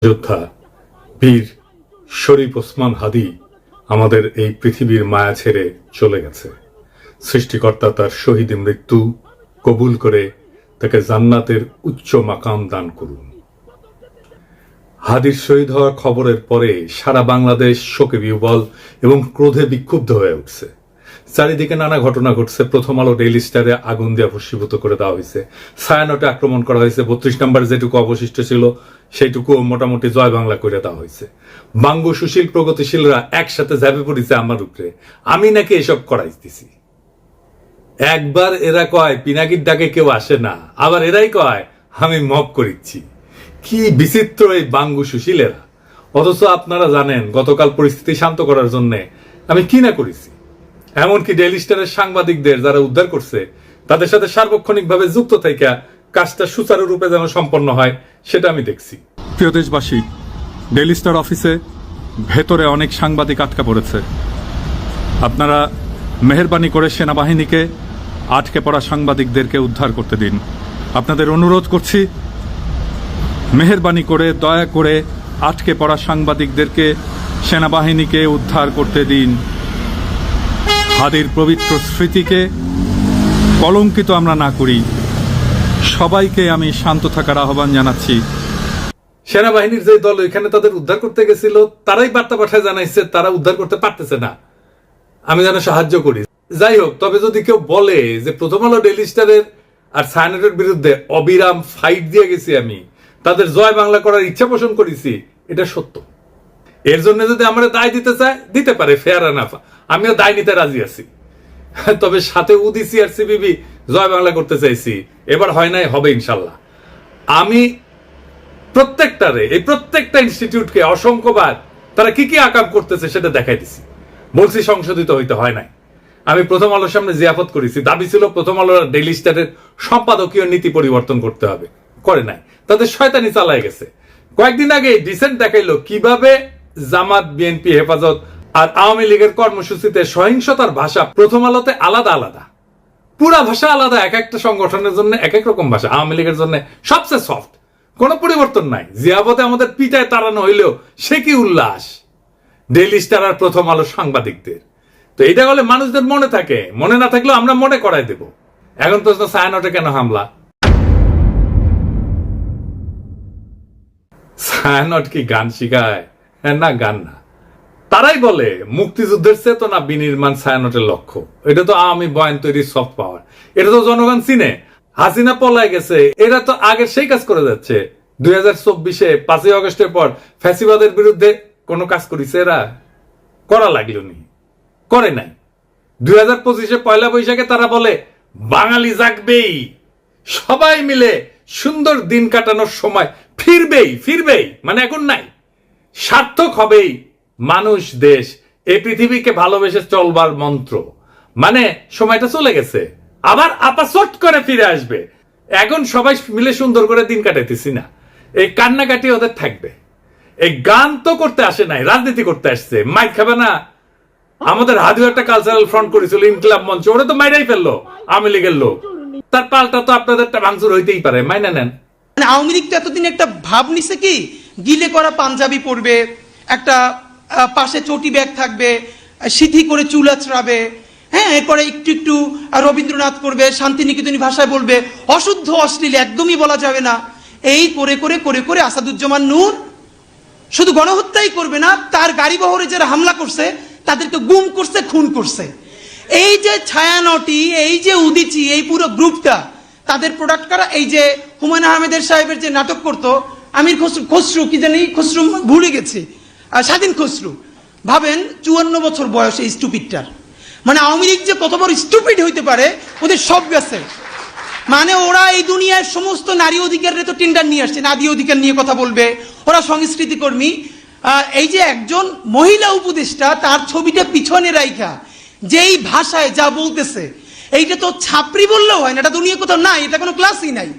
যোদ্ধা বীর শরীফ ওসমান হাদি আমাদের এই পৃথিবীর মায়া ছেড়ে চলে গেছে। সৃষ্টিকর্তা তার শহীদ মৃত্যু কবুল করে তাকে জান্নাতের উচ্চ মাকাম দান করুন। হাদির শহীদ হওয়ার খবরের পরে সারা বাংলাদেশ শোকে বিহ্বল এবং ক্রোধে বিক্ষুব্ধ হয়ে উঠছে। চারিদিকে নানা ঘটনা ঘটছে। প্রথম আলো ডেইলি স্টারে আগুন দিয়ে ভস্মীভূত করে দেওয়া হয়েছে, ছায়ানটে আক্রমণ করা হয়েছে, 32 নম্বর যেটুকু অবশিষ্ট ছিল সেইটুকু মোটামুটি জয় বাংলা করে দেওয়া হয়েছে। বাঙ্গু সুশীল প্রগতিশীলরা একসাথে ঝাঁপে পড়েছে আমার উপরে, আমি নাকি এসব করাইতেছি। একবার এরা কয় পিনাকির ডাকে কেউ আসে না, আবার এরাই কয় আমি মব করিচ্ছি। কি বিচিত্র এই বাঙ্গু সুশীলেরা। অথচ আপনারা জানেন গতকাল পরিস্থিতি শান্ত করার জন্য আমি কি না করেছি। এমনকি ডেইলি স্টারের সাংবাদিকদের যারা উদ্ধার করছে তাদের সাথে সার্বক্ষণিকভাবে যুক্ত থেকে কাজটা সুচারুরূপে যেন সম্পন্ন হয় সেটা আমি দেখছি। প্রিয় দেশবাসী, ডেইলি স্টার অফিসে ভেতরে অনেক সাংবাদিক আটকা পড়েছে। আপনারা মেহেরবানি করে সেনাবাহিনীকে আটকে পড়া সাংবাদিকদেরকে উদ্ধার করতে দিন। আপনাদের অনুরোধ করছি, মেহেরবানি করে দয়া করে আটকে পড়া সাংবাদিকদেরকে সেনাবাহিনীকে উদ্ধার করতে দিন। হাদির পবিত্র স্মৃতিকে কলঙ্কিত আমরা না করি। সবাইকে আমি শান্ত থাকার আহ্বান জানাচ্ছি। সেনাবাহিনীর যে দল এখানে তাদের উদ্ধার করতে গেছিল তারাই বার্তা পাঠায় জানাইছে তারা উদ্ধার করতে পারতেছে না, আমি যেন সাহায্য করি। যাই হোক, তবে যদি কেউ বলে যে প্রথম আলো ডেইলি স্টারের আর ছায়ানটের বিরুদ্ধে অবিরাম ফাইট দিয়ে গেছি, আমি তাদের জয় বাংলা করার ইচ্ছা পোষণ করেছি, এটা সত্য। এর জন্য যদি আমরা দায় দিতে চায় দিতে পারে, ফেয়ার এনাফ, আমিও দায় নিতে রাজি আছি। তবে সাথে উদিসি আর সিবিবি জয় বাংলা করতে চাইছি, এবার হয় নাই, হবে ইনশাল্লাহ। আমি প্রত্যেকটা ইনস্টিটিউটকে অসংখ্যবার তারা কি কি আকাম করতেছে সেটা দেখাই দিছি, বলছি সংশোধিত হইতে হয় নাই। আমি প্রথম আলোর সামনে জিয়াফত করেছি, দাবি ছিল প্রথম আলোর ডেইলি স্টারের সম্পাদকীয় নীতি পরিবর্তন করতে হবে, করে নাই, তাদের শয়তানি চালায় গেছে। কয়েকদিন আগে ডিসেন্ট দেখাইলো কিভাবে জামাত, বিএনপি, হেফাজত আর আওয়ামী লীগের কর্মসূচিতে সহিংসতার ভাষা প্রথম আলোতে আলাদা আলাদা, পুরা ভাষা আলাদা, এক একটা সংগঠনের জন্য এক এক রকম ভাষা। আওয়ামী লীগের জন্য সবচেয়ে সফট, কোনো পরিবর্তন নাই। জিয়াপথে আমাদের পিটায় তাড়ানো হইলেও সে কি উল্লাস ডেইলি স্টার আর প্রথম আলো সাংবাদিকদের। তো এটা হলে মানুষদের মনে থাকে, মনে না থাকলেও আমরা মনে করাই দেব। এখন প্রশ্ন, ছায়ানটে কেন হামলা? ছায়ানট কি গান শিখায়? না, গান না। তারাই বলে মুক্তিযুদ্ধের চেতনা বিনির্মাণ ছায়ানটের লক্ষ্য। এটা তো আওয়ামী বয়ান তৈরির সফট পাওয়ার, এটা তো জনগণ চিনে। হাসিনা পলায় গেছে, এরা তো আগে সেই কাজ করে যাচ্ছে। 2024-এ 5ই আগস্টের পর ফ্যাসিবাদের বিরুদ্ধে কোনো কাজ করেছে এরা? করা লাগলো নি, করে নাই। 2025-এ পয়লা বৈশাখে তারা বলে বাঙালি জাগবেই, সবাই মিলে সুন্দর দিন কাটানোর সময় ফিরবেই, মানে এখন নাই, সার্থক হবেই মানুষ, দেশ, এই পৃথিবীকে ভালোবেসে চলবার মন্ত্র, মানে সময়টা চলে গেছে, আবার আপাচট করে ফিরে আসবে। এখন সবাই মিলে সুন্দর করে দিন কাটাইতেছি না, এই কান্নাকাটি ওদের থাকবে। এই গান তো করতে আসে নাই, রাজনীতি করতে আসছে। মাইক খাবে না? আমাদের হাদিও একটা কালচারাল ফ্রন্ট করেছিল, ইনকিলাব মঞ্চ, ওরা তো মাইরাই ফেললো আওয়ামী লীগের লোক। তার পাল্টা তো আপনাদেরটা ভাঙচুর হইতেই পারে, মাইনা নেন। আওয়ামী লীগ তো এতদিন একটা ভাব নিছে কি, গিলে করা পাঞ্জাবি পরবে, একটা পাশে চটি ব্যাগ থাকবে, সিথি করে চুল আঁচড়াবে, হ্যাঁ, এরপরে একটু একটু রবীন্দ্রনাথ করবে, শান্তিনিকেতনী ভাষায় বলবে, অশুদ্ধ অশ্লীল একদমই বলা যাবে না। এই করে করে করে করে আসাদুজ্জামান নূর শুধু গণহত্যাই করবে না, তার গাড়ি বহরে যারা হামলা করছে তাদেরকে গুম করছে, খুন করছে। এই যে ছায়ানটি, এই যে উদিচি, এই পুরো গ্রুপটা তাদের প্রোডাক্ট করা। এই যে হুমায়ুন আহমেদের সাহেবের যে নাটক করতো আমির খসরু, কি জানি খসরু, ভুলে গেছি, স্বাধীন খসরু, ভাবেন 54 বছর বয়স এই স্টুপিডটার। মানে আওয়ামী লীগ যে কত বড় স্টুপিড হইতে পারে, ওদের সব গেছে। মানে ওরা এই দুনিয়ার সমস্ত নারী অধিকারের তো টেন্ডার নিয়ে আসছে, নারী অধিকার নিয়ে কথা বলবে, ওরা সংস্কৃতি কর্মী। এই যে একজন মহিলা উপদেষ্টা, তার ছবিটা পিছনে রাইখা যেই ভাষায় যা বলতেছে, এইটা তো ছাপরি বললেও হয় না, এটা দুনিয়া কোথাও নাই, এটা কোনো ক্লাসই নাই।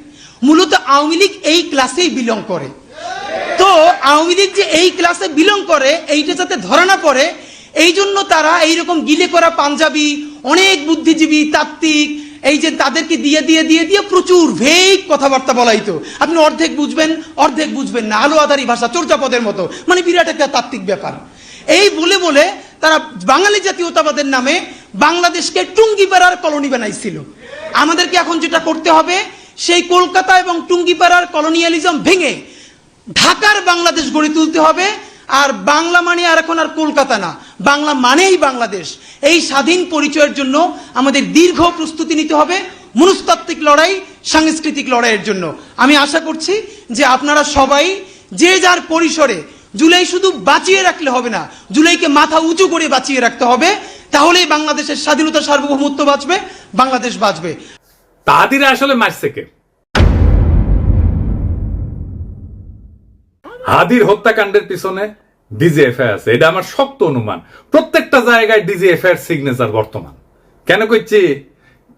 মূলত আওয়ামী লীগ এই ক্লাসেই বিলং করে। তো আওয়ামী লীগ যে এই ক্লাসে বিলং করে, এইটা যাতে ধরা না পড়ে, এই জন্য তারা এইরকম গিলে করা পাঞ্জাবি, অনেক বুদ্ধিজীবী, তাত্ত্বিক, এই যে তাদেরকে দিয়ে দিয়ে দিয়ে দিয়ে প্রচুর ভেগ কথাবার্তা বলাইতো, আপনি অর্ধেক বুঝবেন না, আলো আধারি ভাষা চর্যাপদের মতো, মানে বিরাট একটা তাত্ত্বিক ব্যাপার। এই বলে বলে তারা বাঙালি জাতীয়তাবাদের নামে বাংলাদেশকে টুঙ্গিপাড়ার কলোনি বানাইছিল। আমাদেরকে এখন যেটা করতে হবে, সেই কলকাতা এবং টুঙ্গিপাড়ার কলোনিয়ালিজম ভেঙে ঢাকার বাংলাদেশ গড়ে তুলতে হবে। আর বাংলা মানে আর এখন আর কলকাতা না, বাংলা মানেই বাংলাদেশ। এই স্বাধীন পরিচয়ের জন্য আমাদের দীর্ঘ প্রস্তুতি নিতে হবে, মনস্তাত্ত্বিক লড়াই, সাংস্কৃতিক লড়াইয়ের জন্য। আমি আশা করছি যে আপনারা সবাই যে যার পরিসরে, জুলাই শুধু বাঁচিয়ে রাখলে হবে না, জুলাইকে মাথা উঁচু করে বাঁচিয়ে রাখতে হবে, তাহলেই বাংলাদেশের স্বাধীনতা, সার্বভৌমত্ব বাঁচবে, বাংলাদেশ বাঁচবে। তাহাদিরা আসলে মারছে কে? হাদির হত্যাকাণ্ডের পিছনে ডিজিএফআই আছে, এটা আমার শক্ত অনুমান। প্রত্যেকটা জায়গায় ডিজিএফআই এর সিগনেচার বর্তমান। কেন কইছি?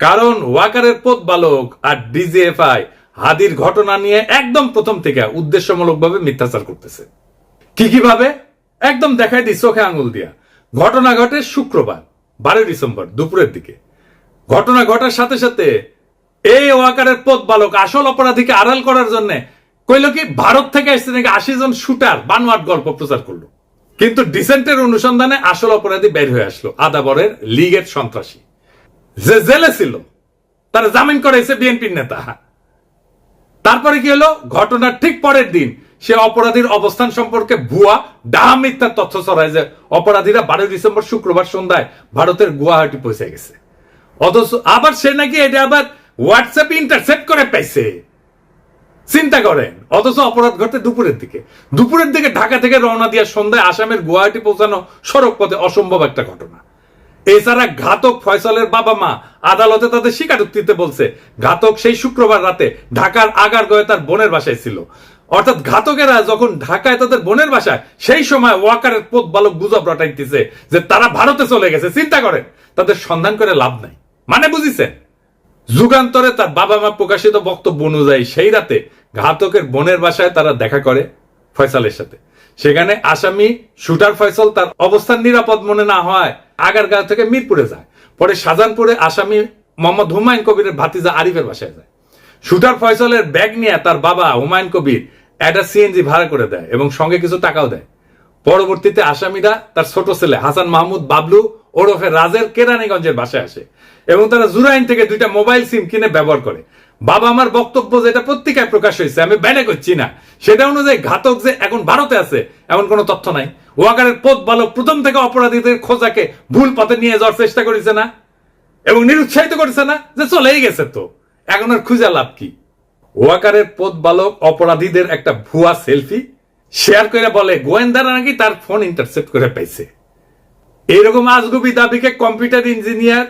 কারণ ওয়াকারের পথ বালক আর ডিজিএফআই হাদির ঘটনা নিয়ে একদম প্রথম থেকে উদ্দেশ্যমূলকভাবে মিথ্যাচার করতেছে। কিভাবে? একদম দেখাই দিই চোখে আঙুল দিয়া। ঘটনা ঘটে শুক্রবার 12 ডিসেম্বর দুপুরের দিকে। ঘটনা ঘটার সাথে সাথে এই ওয়াকারের পথ বালক আসল অপরাধীকে আড়াল করার জন্য কইল কি ভারত থেকে আসছে নাকি 80 জন শুটার বানোয়াট গল্প প্রচার করলো। কিন্তু ডিসেন্টের অনুসন্ধানে আসল অপরাধী বের হয়ে আসলো, আদাবরের লীগের সন্ত্রাসী যে জেলে ছিল, তারা জামিন করাইছে বিএনপির নেতা। তারপরে কি হলো? ঘটনার ঠিক পরের দিন সে অপরাধীর অবস্থান সম্পর্কে ভুয়া ডাহা মিথ্যা তথ্য ছড়ায় যে অপরাধীরা 12 ডিসেম্বর শুক্রবার সন্ধ্যায় ভারতের গুয়াহাটি পৌঁছে গেছে। অথচ আবার সে নাকি এটা আবার হোয়াটসঅ্যাপে ইন্টারসেপ্ট করে পাইছে। চিন্তা করেন। অথচ অপরাধ ঘটে দুপুরের দিকে ঢাকা থেকে রওনা দিয়ে সন্ধ্যায় আসামের গুয়াহাটি পৌঁছানো সড়ক পথে অসম্ভব একটা ঘটনা। এছাড়া ঘাতক ফয়সালের বাবা মা আদালতে তাদের স্বীকারোক্তিতে বলছে ঘাতক সেই শুক্রবার রাতে ঢাকার আগারগাঁওয়ে তার বোনের বাসায় ছিল। অর্থাৎ ঘাতকেরা যখন ঢাকায় তাদের বোনের বাসায়, সেই সময় ওয়াকারের পথ বালক গুজব রটাইতেছে যে তারা ভারতে চলে গেছে। চিন্তা করেন, তাদের সন্ধান করে লাভ নাই। মানে বুঝিছেন? যুগান্তরে তার বাবা মা প্রকাশিত বক্তব্য অনুযায়ী সেই রাতে ঘাতকের বোনের বাসায় তারা দেখা করে ফয়সালের সাথে। সেখানে আসামি শুটার ফয়সাল তার অবস্থান নিরাপদ মনে না হয় আগারগাঁও থেকে মিরপুরে যায়। পরে শাহজাহানপুরে আসামি মোহাম্মদ হুমায়ুন কবিরের ভাতিজা আরিফের বাসায় যায়। শুটার ফয়সালের ব্যাগ নিয়ে তার বাবা হুমায়ুন কবির একটা সিএনজি ভাড়া করে দেয় এবং সঙ্গে কিছু টাকাও দেয়। পরবর্তীতে আসামিরা তার ছোট ছেলে হাসান মাহমুদ বাবলু ওরফে রাজের কেরানীগঞ্জের বাসায় আসে এবং তারা জুরাইন থেকে 2টা মোবাইল সিম কিনে ব্যবহার করে। বাবা আমার বক্তব্য যেটা পত্রিকায় প্রকাশ হয়েছে, আমি ব্যানে করছি না, সেটা অনুযায়ী ঘাতক যে এখন ভারতে আছে এমন কোনো তথ্য নাই। ওয়াকারের পথ বালক প্রথম থেকে অপরাধীদের খোঁজাকে ভুল পথে নিয়ে যাওয়ার চেষ্টা করেছে না এবং নিরুৎসাহিত করেছে না যে চলেই গেছে, তো এখন আর খুঁজে লাভ কি? ওয়াকারের পথ বালক অপরাধীদের একটা ভুয়া সেলফি শেয়ার করে বলে গোয়েন্দারা নাকি তার ফোন ইন্টারসেপ্ট করে পাইছে। এইরকম আজগুবি দাবিকে কম্পিউটার ইঞ্জিনিয়ার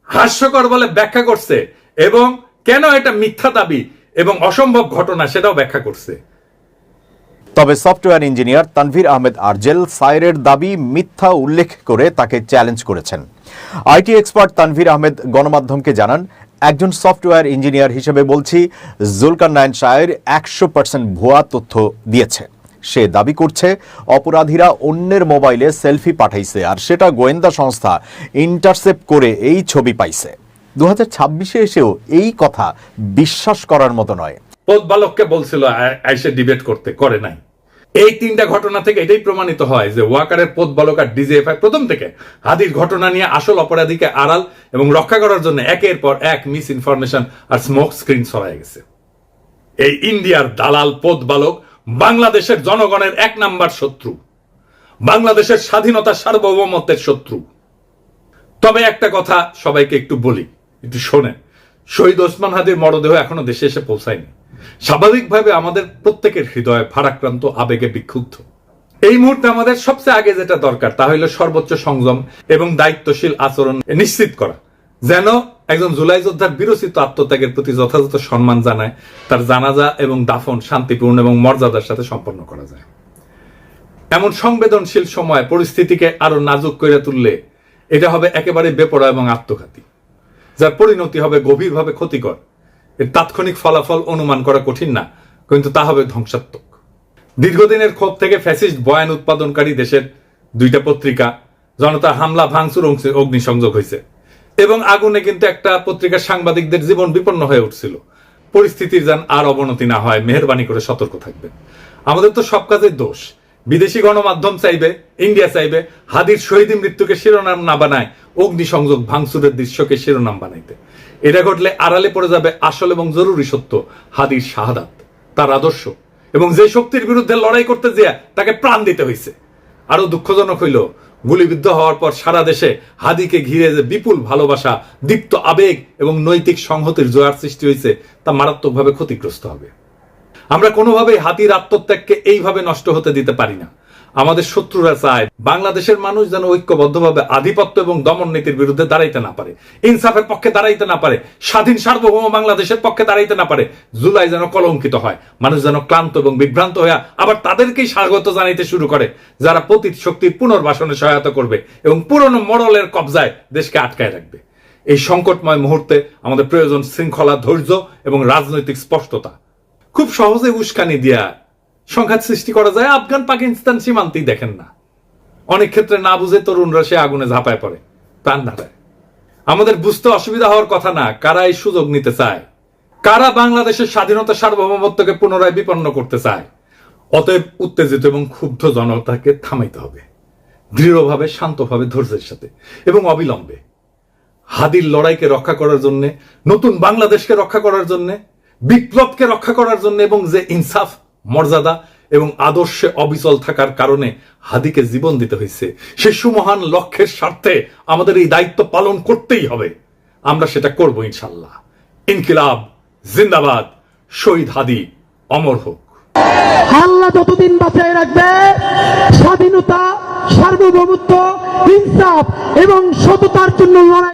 হাস্যকর বলে ব্যাখ্যা করছে এবং কেন এটা মিথ্যা দাবি এবং অসম্ভব ঘটনা সেটাও ব্যাখ্যা করছে। তবে সফটওয়্যার ইঞ্জিনিয়ার তানভীর আহমেদ আরজেল সাইরের দাবি মিথ্যা উল্লেখ করে তাকে চ্যালেঞ্জ করেছেন। আইটি এক্সপার্ট তানভীর আহমেদ গণমাধ্যমকে জানান, একজন সফটওয়্যার ইঞ্জিনিয়ার হিসেবে বলছি, জুলকারনাইন সায়ের 100% ভুয়া তথ্য দিয়েছে। সে দাবি করছে অপরাধীরা অন্যের মোবাইলে সেলফি পাঠাইছে আর সেটা গোয়েন্দা সংস্থা ইন্টারসেপ্ট করে এই ছবি পাইছে। 2026-এ এসেও এই কথা বিশ্বাস করার মতো নয়। পথ বালককে বলছিল আইসে ডিবেট করতে, করে নাই। এই 3টা ঘটনা থেকে এটাই প্রমাণিত হয় যে ওয়াকারের পথ বালক আর ডিজিএফআই প্রথম থেকে হাদির ঘটনা নিয়ে আসল অপরাধীকে আড়াল এবং রক্ষা করার জন্য একের পর এক মিস ইনফরমেশন আর স্মোক স্ক্রিন ছড়ায় গেছে। এই ইন্ডিয়ার দালাল পথ বালক বাংলাদেশের জনগণের 1 নাম্বার শত্রু, বাংলাদেশের স্বাধীনতা সার্বভৌমত্বের শত্রু। তবে একটা কথা সবাইকে একটু বলি, একটু শোনেন। শহীদ ওসমান হাদির মরদেহ এখনো দেশে এসে পৌঁছায়নি। স্বাভাবিকভাবে আমাদের প্রত্যেকের হৃদয় ভারাক্রান্ত, আবেগে বিক্ষুব্ধ। এই মুহূর্তে আমাদের সবচেয়ে আগে যেটা দরকার তা হলো সর্বোচ্চ সংযম এবং দায়িত্বশীল আচরণ নিশ্চিত করা, যেন একজন জুলাই যোদ্ধার বিরচিত আত্মত্যাগের প্রতি যথাযথ সম্মান জানায় তার জানাজা এবং দাফন শান্তিপূর্ণ এবং মর্যাদার সাথে সম্পন্ন করা যায়। এমন সংবেদনশীল সময় পরিস্থিতিকে আরো নাজুক করে তুললে এটা হবে একেবারে বেপরোয়া এবং আত্মঘাতী, যার পরিণতি হবে গভীরভাবে ক্ষতিকর। এর তাৎক্ষণিক ফলাফল অনুমান করা কঠিন না, কিন্তু তা হবে ধ্বংসাত্মক। দীর্ঘদিনের ক্ষোভ থেকে ফ্যাসিস্ট বয়ান উৎপাদনকারী দেশের 2টা পত্রিকা জনতা হামলা ভাঙচুর অগ্নিসংযোগ হয়েছে। এবং আগুনে কিন্তু একটা পত্রিকার সাংবাদিকদের জীবন বিপন্ন হয়ে উঠছিল। পরিস্থিতির যেন আর অবনতি না হয়, মেহেরবানি করে সতর্ক থাকবেন। আমাদের তো সব কাজের দোষ। বিদেশি গণমাধ্যম চাইবে, ইন্ডিয়া চাইবে হাদির শহীদ মৃত্যুকে শিরোনাম না বানায় অগ্নিসংযোগ ভাঙচুরের দৃশ্যকে শিরোনাম বানাইতে। এটা ঘটলে আড়ালে পড়ে যাবে আসল এবং জরুরি সত্য, হাদির শাহাদাত, তার আদর্শ, এবং যে শক্তির বিরুদ্ধে লড়াই করতে যেয়ে তাকে প্রাণ দিতে হয়েছে। আরো দুঃখজনক হইল, গুলিবিদ্ধ হওয়ার পর সারা দেশে হাদিকে ঘিরে যে বিপুল ভালোবাসা, দীপ্ত আবেগ এবং নৈতিক সংহতির জোয়ার সৃষ্টি হয়েছে, তা মারাত্মকভাবে ক্ষতিগ্রস্ত হবে। আমরা কোনোভাবেই হাদির আত্মত্যাগকে এইভাবে নষ্ট হতে দিতে পারি না। আমাদের শত্রুরা চায় বাংলাদেশের মানুষ যেন ঐক্যবদ্ধভাবে আধিপত্য এবং দমন নীতির বিরুদ্ধে দাঁড়াইতে না পারে, ইনসাফের পক্ষে দাঁড়াইতে না পারে, স্বাধীন সার্বভৌম বাংলাদেশের পক্ষে দাঁড়াইতে না পারে। জুলাই যেন কলঙ্কিত হয়, মানুষ যেন ক্লান্ত এবং বিভ্রান্ত হয়ে আবার তাদেরকেই স্বাগত জানাইতে শুরু করে যারা পতিত শক্তির পুনর্বাসনে সহায়তা করবে এবং পুরনো মডেলের কবজায় দেশকে আটকায় রাখবে। এই সংকটময় মুহূর্তে আমাদের প্রয়োজন শৃঙ্খলা, ধৈর্য এবং রাজনৈতিক স্পষ্টতা। খুব সহজে উস্কানি দিয়া সংঘাত সৃষ্টি করা যায়। আফগান পাকিস্তান সীমান্তেই দেখেন না, অনেক ক্ষেত্রে না বুঝে তরুণরা সে আগুনে ঝাঁপায় পড়ে, প্রাণ হারায়। আমাদের বুঝতে অসুবিধা হওয়ার কথা না কারা এই সুযোগ নিতে চায়, কারা বাংলাদেশের স্বাধীনতা সার্বভৌমত্বকে পুনরায় বিপন্ন করতে চায়। অতএব উত্তেজিত এবং ক্ষুব্ধ জনতাকে থামাইতে হবে, দৃঢ়ভাবে, শান্তভাবে, ধৈর্যের সাথে এবং অবিলম্বে। হাদির লড়াইকে রক্ষা করার জন্য, নতুন বাংলাদেশকে রক্ষা করার জন্য, বিপ্লবকে রক্ষা করার জন্য, এবং যে ইনসাফ, মর্যাদা এবং আদর্শে অবিচল থাকার কারণে হাদিকে জীবন দিতে হয়েছে, সে সুমহান লক্ষ্যের স্বার্থে আমাদের এই দায়িত্ব পালন করতেই হবে। আমরা সেটা করব ইনশাল্লাহ। ইনকিলাব জিন্দাবাদ, শহীদ হাদি অমর হোক। আল্লাহ যতদিন বাঁচিয়ে রাখবে, স্বাধীনতা, সার্বভৌমত্ব, ইনসাফ এবং সততার জন্য লড়াই